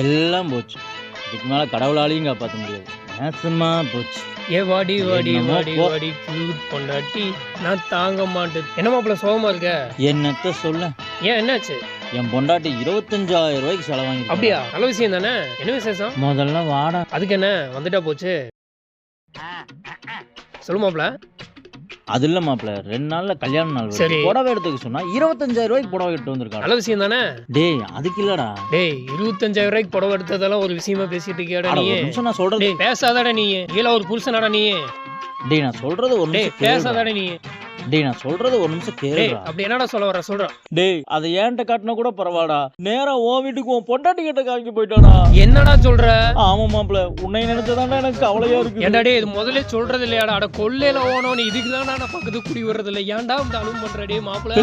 எல்லாம் போச்சு. இதுக்கு மேல கடவுளாலையும் காப்பாத்த முடியாது. நாசமா போச்சு. ஏ வாடி வாடி என்னமோ வாடி போ. வாடி கியூட் பொண்டாட்டி நான் தாங்க மாட்டேன். என்ன மாப்பிள்ள சோகமா இருக்க? என்னத்த சொல்ல, ஏன் என்னாச்சு? என் பொண்டாட்டி 25,000 ரூபாய்க்கு செலவாங்கி. அப்படியா? நல்ல விஷயம் தானே. என்ன விசேஷம்? முதல்ல வாடா. அதுக்கு என்ன வந்துட்டா போச்சு. சொல்லு மாப்பிள்ள. அது இல்ல மாப்பிள்ள, 2 நாள்ல கல்யாண நாள் வருது. சரி. புடவை எடுத்துக்க சொன்னா 25,000 ரூபாய்க்கு புடவை எடுத்து வந்திருக்காங்க. நல்ல விஷயம் தானே. டேய் அதுக்கு இல்லடா. டேய் 25,000 ரூபாய்க்கு புடவை எடுத்ததெல்லாம் ஒரு விஷயமா பேசிட்டு இருக்கியாடா அட, நீ? ஒரு நிமிஷம் நான் சொல்றது. டேய் பேசாதடா நீ. கீழ ஒரு புருஷனாடா நீ. டேய் நான் சொல்றது ஒரு டேய் நிமிஷம் கேளுடா. பேசாதடா நீ. டேய் நான் சொல்றது ஒரு நிமிஷம் டேய் கேளுடா. அப்படி என்னடா சொல்ல வர சொல்றா. டேய் அதை ஏன்ட்ட காட்டினா கூட பரவாடா. நேரா உன் வீட்டுக்கு உன் பொண்டாட்டி கிட்ட காமிக்க போயிட்டானா. என்னடா சொல்ற? ஆமா மாப்பிள்ள, உன்னை நினைச்சதாண்டா எனக்கு கவலையா இருக்கு. ஏன்டா டேய் இது முதல்ல சொல்றது இல்லையாடா? அட கொல்லையில ஓனோன்னு இதுக்கு தான் நான் பக்கத்து குடி வர்றது இல்லை. ஏன்டா இந்த அலுவம் பண்ற டேய் மாப்பிள்ள?